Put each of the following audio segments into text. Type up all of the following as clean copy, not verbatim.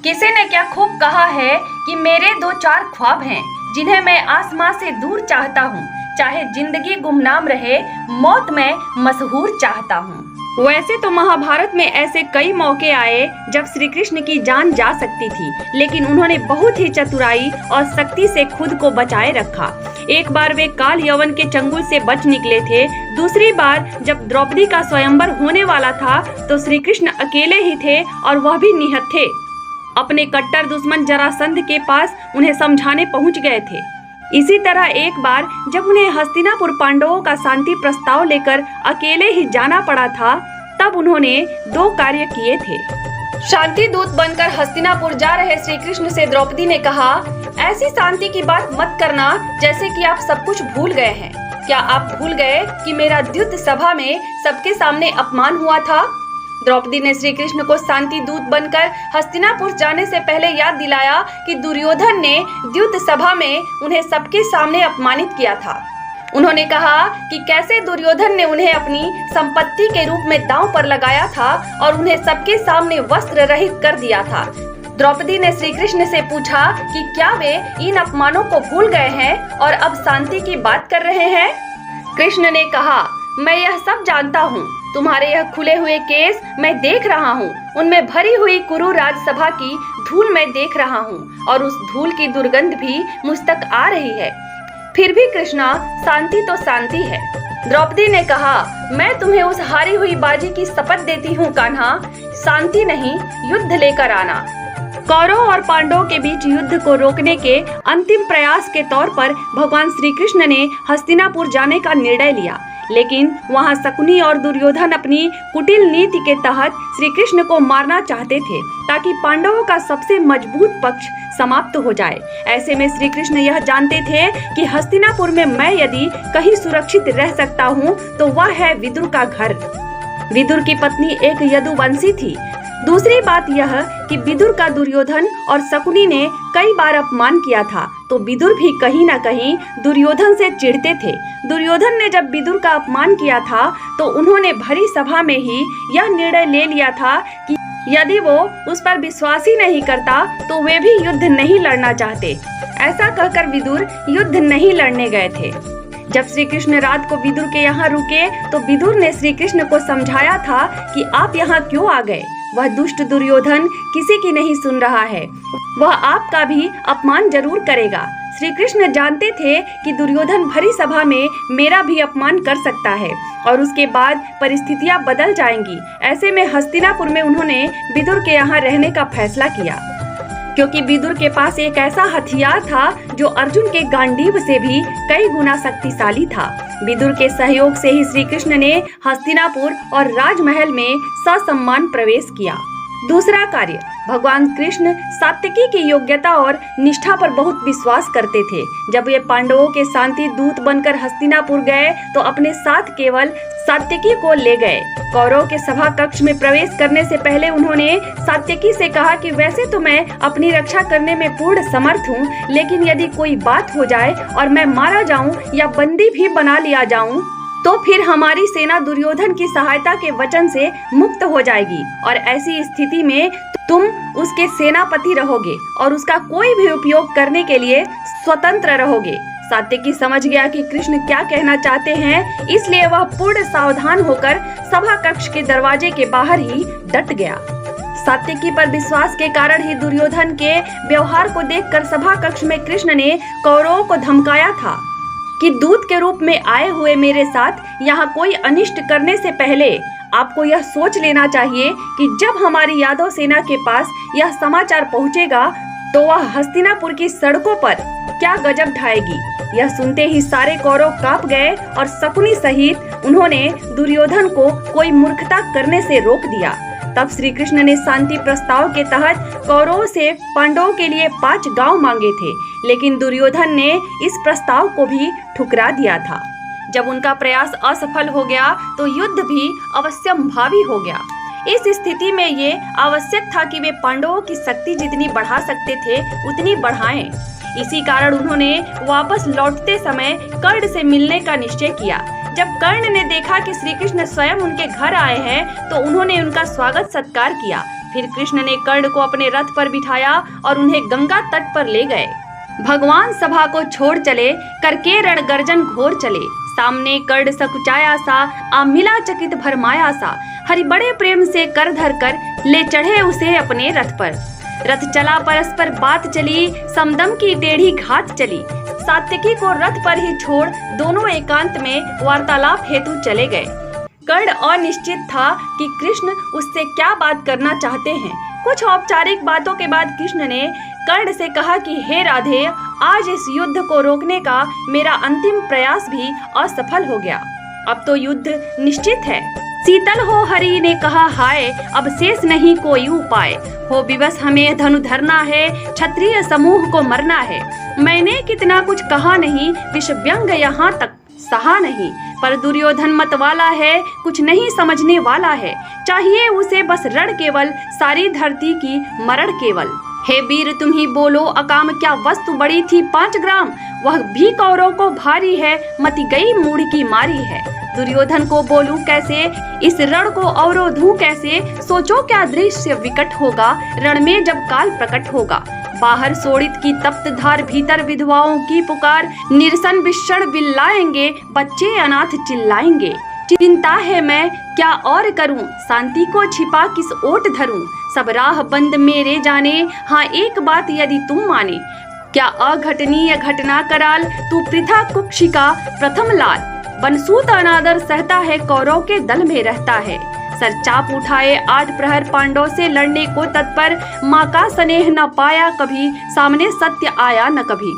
किसी ने क्या खूब कहा है कि मेरे दो चार ख्वाब हैं जिन्हें मैं आसमां से दूर चाहता हूँ, चाहे जिंदगी गुमनाम रहे, मौत में मशहूर चाहता हूँ। वैसे तो महाभारत में ऐसे कई मौके आए जब श्री कृष्ण की जान जा सकती थी, लेकिन उन्होंने बहुत ही चतुराई और शक्ति से खुद को बचाए रखा। एक बार वे काल यवन के चंगुल से बच निकले थे। दूसरी बार जब द्रौपदी का स्वयंवर होने वाला था तो श्री कृष्ण अकेले ही थे और वह भी निहत्थे। अपने कट्टर दुश्मन जरासंध के पास उन्हें समझाने पहुंच गए थे। इसी तरह एक बार जब उन्हें हस्तिनापुर पांडवों का शांति प्रस्ताव लेकर अकेले ही जाना पड़ा था, तब उन्होंने दो कार्य किए थे। शांति दूत बनकर हस्तिनापुर जा रहे श्री कृष्ण से द्रौपदी ने कहा, ऐसी शांति की बात मत करना जैसे कि आप सब कुछ भूल गए हैं। क्या आप भूल गए कि मेरा द्यूत सभा में सबके सामने अपमान हुआ था? द्रौपदी ने श्री कृष्ण को शांति दूत बनकर हस्तिनापुर जाने से पहले याद दिलाया कि दुर्योधन ने द्यूत सभा में उन्हें सबके सामने अपमानित किया था। उन्होंने कहा कि कैसे दुर्योधन ने उन्हें अपनी संपत्ति के रूप में दांव पर लगाया था और उन्हें सबके सामने वस्त्र रहित कर दिया था। द्रौपदी ने श्री कृष्ण से पूछा कि क्या वे इन अपमानों को भूल गए हैं और अब शांति की बात कर रहे हैं? कृष्ण ने कहा, मैं यह सब जानता हूँ। तुम्हारे यह खुले हुए केस मैं देख रहा हूँ, उनमें भरी हुई कुरु राजसभा की धूल मैं देख रहा हूँ और उस धूल की दुर्गंध भी मुझ तक आ रही है। फिर भी कृष्णा, शांति तो शांति है। द्रौपदी ने कहा, मैं तुम्हें उस हारी हुई बाजी की शपथ देती हूँ कान्हा, शांति नहीं युद्ध लेकर आना। कौरवों और पांडवों के बीच युद्ध को रोकने के अंतिम प्रयास के तौर पर भगवान श्री कृष्ण ने हस्तिनापुर जाने का निर्णय लिया, लेकिन वहां शकुनी और दुर्योधन अपनी कुटिल नीति के तहत श्री कृष्ण को मारना चाहते थे ताकि पांडवों का सबसे मजबूत पक्ष समाप्त हो जाए। ऐसे में श्री कृष्ण यह जानते थे कि हस्तिनापुर में मैं यदि कहीं सुरक्षित रह सकता हूँ तो वह है विदुर का घर। विदुर की पत्नी एक यदुवंशी थी। दूसरी बात यह कि विदुर का दुर्योधन और शकुनी ने कई बार अपमान किया था, तो विदुर भी कहीं न कहीं दुर्योधन से चिढ़ते थे। दुर्योधन ने जब विदुर का अपमान किया था तो उन्होंने भरी सभा में ही यह निर्णय ले लिया था कि यदि वो उस पर विश्वास ही नहीं करता तो वे भी युद्ध नहीं लड़ना चाहते। ऐसा कहकर विदुर युद्ध नहीं लड़ने गए थे। जब श्री कृष्ण रात को विदुर के यहाँ रुके तो विदुर ने श्री कृष्ण को समझाया था कि आप यहाँ क्यों आ गए। वह दुष्ट दुर्योधन किसी की नहीं सुन रहा है, वह आपका भी अपमान जरूर करेगा। श्री कृष्ण जानते थे कि दुर्योधन भरी सभा में मेरा भी अपमान कर सकता है और उसके बाद परिस्थितियां बदल जाएंगी। ऐसे में हस्तिनापुर में उन्होंने विदुर के यहाँ रहने का फैसला किया, क्योंकि विदुर के पास एक ऐसा हथियार था जो अर्जुन के गांडीव से भी कई गुना शक्तिशाली था। विदुर के सहयोग से ही श्री कृष्ण ने हस्तिनापुर और राजमहल में ससम्मान प्रवेश किया। दूसरा कार्य, भगवान कृष्ण सात्विकी की योग्यता और निष्ठा पर बहुत विश्वास करते थे। जब वे पांडवों के शांति दूत बनकर हस्तिनापुर गए तो अपने साथ केवल सात्विकी को ले गए। कौरवों के सभा कक्ष में प्रवेश करने से पहले उन्होंने सात्विकी से कहा कि वैसे तो मैं अपनी रक्षा करने में पूर्ण समर्थ हूँ, लेकिन यदि कोई बात हो जाए और मैं मारा जाऊँ या बंदी भी बना लिया जाऊँ तो फिर हमारी सेना दुर्योधन की सहायता के वचन से मुक्त हो जाएगी और ऐसी स्थिति में तुम उसके सेनापति रहोगे और उसका कोई भी उपयोग करने के लिए स्वतंत्र रहोगे। सात्विकी समझ गया कि कृष्ण क्या कहना चाहते हैं, इसलिए वह पूर्ण सावधान होकर सभा कक्ष के दरवाजे के बाहर ही डट गया। सात्विकी पर विश्वास के कारण ही दुर्योधन के व्यवहार को देखकर सभा कक्ष में कृष्ण ने कौरवों को धमकाया था कि दूत के रूप में आए हुए मेरे साथ यहाँ कोई अनिष्ट करने से पहले आपको यह सोच लेना चाहिए कि जब हमारी यादव सेना के पास यह समाचार पहुँचेगा तो वह हस्तिनापुर की सड़कों पर क्या गजब ढाएगी। यह सुनते ही सारे कौरव कांप गए और शकुनी सहित उन्होंने दुर्योधन को कोई मूर्खता करने से रोक दिया। तब श्री कृष्ण ने शांति प्रस्ताव के तहत कौरवों से पांडवों के लिए 5 गांव मांगे थे, लेकिन दुर्योधन ने इस प्रस्ताव को भी ठुकरा दिया था। जब उनका प्रयास असफल हो गया तो युद्ध भी अवश्यंभावी हो गया। इस स्थिति में ये आवश्यक था कि वे पांडवों की शक्ति जितनी बढ़ा सकते थे उतनी बढ़ाएं। इसी कारण उन्होंने वापस लौटते समय कर्ण से मिलने का निश्चय किया। जब कर्ण ने देखा कि श्री कृष्ण स्वयं उनके घर आए हैं तो उन्होंने उनका स्वागत सत्कार किया। फिर कृष्ण ने कर्ण को अपने रथ पर बिठाया और उन्हें गंगा तट पर ले गए। भगवान सभा को छोड़ चले, करके रण गर्जन घोर चले। सामने कर्ण सकुचाया सा, आमिला चकित भरमाया सा। हरि बड़े प्रेम से कर धर कर ले चढ़े उसे अपने रथ पर। रथ चला परस्पर बात चली, समदम की टेढ़ी घात चली। सात्यकी को रथ पर ही छोड़ दोनों एकांत में वार्तालाप हेतु चले गए। कर्ण अनिश्चित था कि कृष्ण उससे क्या बात करना चाहते हैं। कुछ औपचारिक बातों के बाद कृष्ण ने कर्ण से कहा कि हे राधे, आज इस युद्ध को रोकने का मेरा अंतिम प्रयास भी असफल हो गया। अब तो युद्ध निश्चित है। शीतल हो हरि ने कहा हाय, अब शेष नहीं कोई उपाय। हो विवश हमें धनु धरना है, क्षत्रिय समूह को मरना है। मैंने कितना कुछ कहा नहीं, विष व्यंग यहाँ तक सहा नहीं। पर दुर्योधन मत वाला है, कुछ नहीं समझने वाला है। चाहिए उसे बस रण केवल, सारी धरती की मरण केवल। हे वीर तुम ही बोलो, अकाम क्या वस्तु बड़ी थी 5 ग्राम। वह भी कौरव को भारी है, मति गई मूढ़ की मारी है। दुर्योधन को बोलूं कैसे, इस रण को अवरोधूं कैसे। सोचो क्या दृश्य विकट होगा, रण में जब काल प्रकट होगा। बाहर सोड़ित की तप्त धार, भीतर विधवाओं की पुकार। निरसन विषण बिल्लाएंगे, बच्चे अनाथ चिल्लाएंगे। चिंता है मैं क्या और करूं, शांति को छिपा किस ओट धरूं। सब राह बंद मेरे जाने, हाँ एक बात यदि तुम माने। क्या अघटनीय घटना कराल, तू पृथा कुक्षिका प्रथम लाल। बनसूत अनादर सहता है, कौरव के दल में रहता है। सर चाप उठाए 8 प्रहर, पांडव से लड़ने को तत्पर। माँ का स्नेह न पाया कभी, सामने सत्य आया न कभी।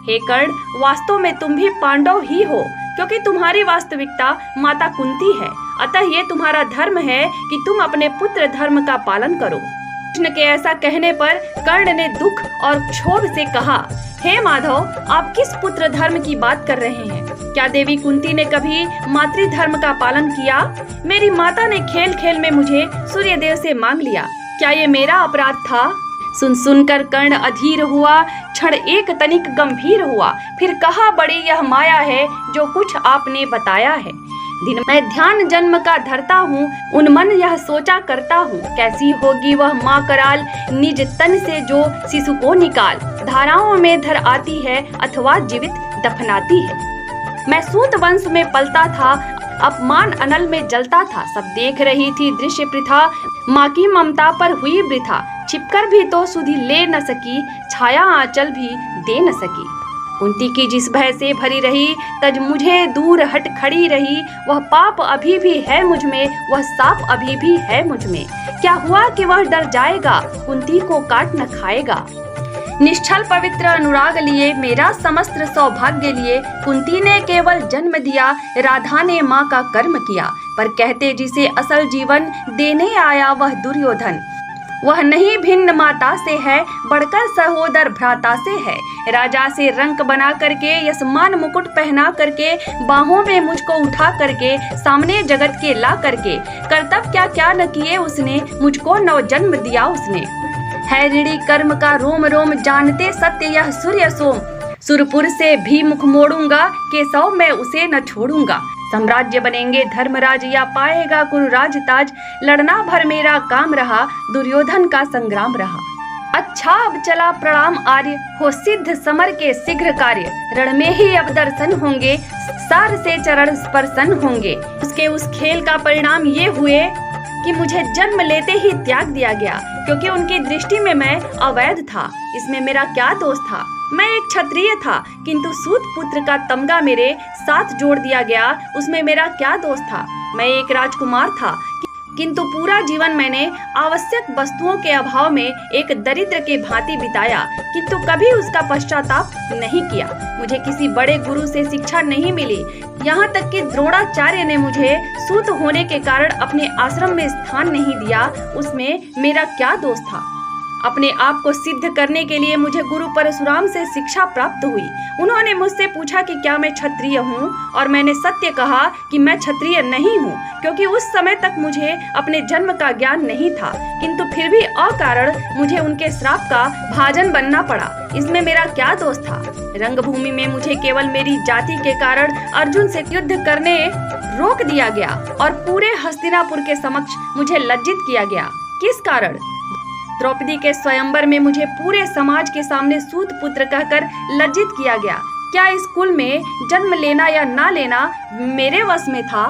हे कर्ण, वास्तव में तुम भी पांडव ही हो, क्योंकि तुम्हारी वास्तविकता माता कुंती है। अतः ये तुम्हारा धर्म है कि तुम अपने पुत्र धर्म का पालन करो। कृष्ण के ऐसा कहने पर कर्ण ने दुख और क्षोभ से कहा, हे माधव, आप किस पुत्र धर्म की बात कर रहे हैं? क्या देवी कुंती ने कभी मातृ धर्म का पालन किया? मेरी माता ने खेल खेल में मुझे सूर्य देव से मांग लिया। क्या ये मेरा अपराध था? सुनकर कर्ण अधीर हुआ, क्षण एक तनिक गंभीर हुआ। फिर कहा, बड़ी यह माया है जो कुछ आपने बताया है। दिन मैं ध्यान जन्म का धरता हूँ, उन्मन यह सोचा करता हूँ। कैसी होगी वह माँ कराल, निज तन से जो शिशु को निकाल। धाराओं में धर आती है, अथवा जीवित दफनाती है। मैं सूत वंश में पलता था, अपमान अनल में जलता था। सब देख रही थी दृश्य प्रथा, माँ की ममता पर हुई वृथा। छिपकर भी तो सुधि ले न सकी, छाया आंचल भी दे न सकी। कुंती की जिस भय से भरी रही, तज मुझे दूर हट खड़ी रही। वह पाप अभी भी है मुझ में, वह साप अभी भी है मुझ में। क्या हुआ कि वह डर जाएगा, कुंती को काट न खाएगा। निश्चल पवित्र अनुराग लिए, मेरा समस्त सौभाग्य लिए। कुंती ने केवल जन्म दिया, राधा ने माँ का कर्म किया। पर कहते जिसे असल जीवन देने आया वह दुर्योधन। वह नहीं भिन्न माता से है, बढ़कर सहोदर भ्राता से है। राजा से रंक बना करके, यशमान मुकुट पहना करके, बाहों में मुझको उठा करके, सामने जगत के ला करके। कर्तव्य क्या क्या न किए उसने, मुझको नव जन्म दिया उसने। है ऋणी कर्म का रोम रोम, जानते सत्य यह सूर्य सोम। सुरपुर से भी मुख मोड़ूंगा, केशव मैं उसे न छोड़ूंगा। साम्राज्य बनेंगे धर्मराज, या पाएगा कुरुराज ताज। लड़ना भर मेरा काम रहा, दुर्योधन का संग्राम रहा। अच्छा अब चला प्रणाम आर्य, हो सिद्ध समर के शीघ्र कार्य। रण में ही अब दर्शन होंगे, सार से चरण स्पर्शन होंगे। उसके उस खेल का परिणाम ये हुए कि मुझे जन्म लेते ही त्याग दिया गया, क्योंकि उनकी दृष्टि में मैं अवैध था। इसमें मेरा क्या दोष था? मैं एक क्षत्रिय था, किंतु सूत पुत्र का तमगा मेरे साथ जोड़ दिया गया, उसमें मेरा क्या दोष था? मैं एक राजकुमार था, किंतु पूरा जीवन मैंने आवश्यक वस्तुओं के अभाव में एक दरिद्र के भांति बिताया, किंतु कभी उसका पश्चाताप नहीं किया। मुझे किसी बड़े गुरु से शिक्षा नहीं मिली, यहाँ तक कि द्रोणाचार्य ने मुझे सूत होने के कारण अपने आश्रम में स्थान नहीं दिया। उसमें मेरा क्या दोष था? अपने आप को सिद्ध करने के लिए मुझे गुरु परशुराम से शिक्षा प्राप्त हुई। उन्होंने मुझसे पूछा कि क्या मैं क्षत्रिय हूँ, और मैंने सत्य कहा कि मैं क्षत्रिय नहीं हूँ, क्योंकि उस समय तक मुझे अपने जन्म का ज्ञान नहीं था। किंतु फिर भी अकारण मुझे उनके श्राप का भाजन बनना पड़ा। इसमें मेरा क्या दोष था? रंगभूमि में मुझे केवल मेरी जाति के कारण अर्जुन से युद्ध करने रोक दिया गया और पूरे हस्तिनापुर के समक्ष मुझे लज्जित किया गया। किस कारण? द्रौपदी के स्वयंवर में मुझे पूरे समाज के सामने सूत पुत्र कहकर लज्जित किया गया। क्या इस कुल में जन्म लेना या ना लेना मेरे वश में था?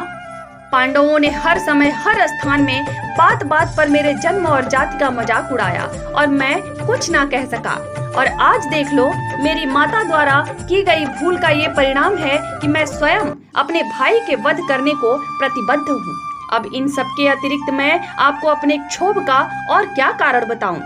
पांडवों ने हर समय हर स्थान में बात बात पर मेरे जन्म और जाति का मजाक उड़ाया और मैं कुछ ना कह सका। और आज देख लो, मेरी माता द्वारा की गई भूल का ये परिणाम है कि मैं स्वयं अपने भाई के वध करने को प्रतिबद्ध हूँ। अब इन सब के अतिरिक्त मैं आपको अपने क्षोभ का और क्या कारण बताऊं?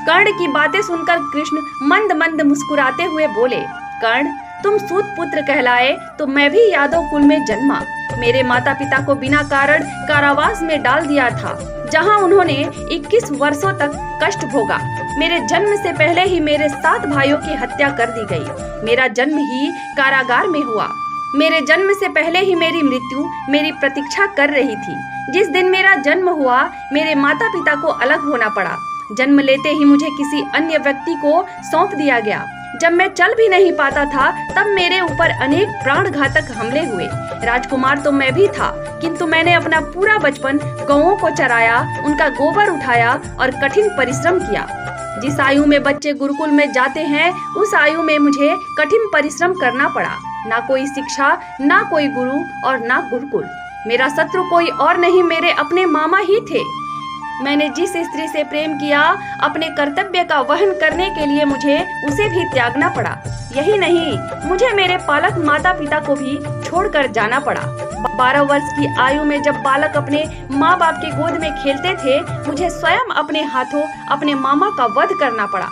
कर्ण की बातें सुनकर कृष्ण मंद मंद मुस्कुराते हुए बोले, कर्ण, तुम सूत पुत्र कहलाए तो मैं भी यादव कुल में जन्मा। मेरे माता पिता को बिना कारण कारावास में डाल दिया था, जहां उन्होंने 21 वर्षों तक कष्ट भोगा। मेरे जन्म से पहले ही मेरे 7 भाइयों की हत्या कर दी गई। मेरा जन्म ही कारागार में हुआ। मेरे जन्म से पहले ही मेरी मृत्यु मेरी प्रतीक्षा कर रही थी। जिस दिन मेरा जन्म हुआ, मेरे माता पिता को अलग होना पड़ा। जन्म लेते ही मुझे किसी अन्य व्यक्ति को सौंप दिया गया। जब मैं चल भी नहीं पाता था, तब मेरे ऊपर अनेक प्राणघातक हमले हुए। राजकुमार तो मैं भी था, किंतु मैंने अपना पूरा बचपन गौओं को चराया, उनका गोबर उठाया और कठिन परिश्रम किया। जिस आयु में बच्चे गुरुकुल में जाते हैं, उस आयु में मुझे कठिन परिश्रम करना पड़ा। ना कोई शिक्षा, ना कोई गुरु और ना गुरुकुल। मेरा शत्रु कोई और नहीं, मेरे अपने मामा ही थे। मैंने जिस स्त्री से प्रेम किया, अपने कर्तव्य का वहन करने के लिए मुझे उसे भी त्यागना पड़ा। यही नहीं, मुझे मेरे पालक माता पिता को भी छोड़कर जाना पड़ा। 12 वर्ष की आयु में जब बालक अपने माँ बाप के गोद में खेलते थे, मुझे स्वयं अपने हाथों अपने मामा का वध करना पड़ा।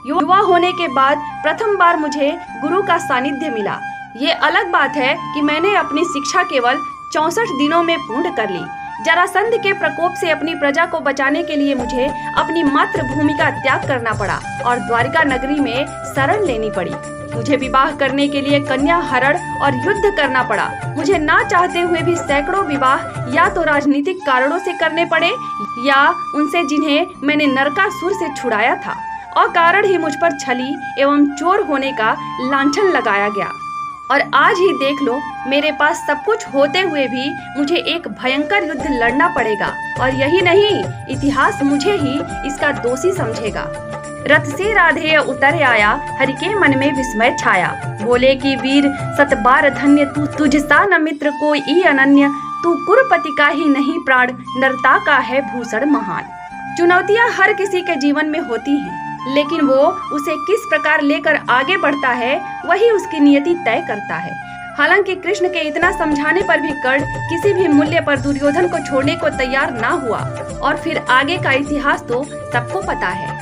युवा होने के बाद प्रथम बार मुझे गुरु का सानिध्य मिला। ये अलग बात है कि मैंने अपनी शिक्षा केवल 64 दिनों में पूर्ण कर ली। जरासंध के प्रकोप से अपनी प्रजा को बचाने के लिए मुझे अपनी मातृभूमि का त्याग करना पड़ा और द्वारिका नगरी में शरण लेनी पड़ी। मुझे विवाह करने के लिए कन्या हरण और युद्ध करना पड़ा। मुझे ना चाहते हुए भी सैकड़ों विवाह या तो राजनीतिक कारणों से करने पड़े या उनसे जिन्हें मैंने नरकासुर से छुड़ाया था। अकारण ही मुझ पर छली एवं चोर होने का लांछन लगाया गया। और आज ही देख लो, मेरे पास सब कुछ होते हुए भी मुझे एक भयंकर युद्ध लड़ना पड़ेगा। और यही नहीं, इतिहास मुझे ही इसका दोषी समझेगा। रथ से राधेय उतर आया, हरि के मन में विस्मय छाया। बोले कि वीर सतबार धन्य, तू तुझसा न मित्र कोई अनन्य। तू कुरुपति का ही नहीं प्राण, नरता का है भूषण महान। चुनौतियां हर किसी के जीवन में होती हैं, लेकिन वो उसे किस प्रकार लेकर आगे बढ़ता है, वही उसकी नियति तय करता है। हालांकि कृष्ण के इतना समझाने पर भी कर्ण किसी भी मूल्य पर दुर्योधन को छोड़ने को तैयार ना हुआ। और फिर आगे का इतिहास तो सबको पता है।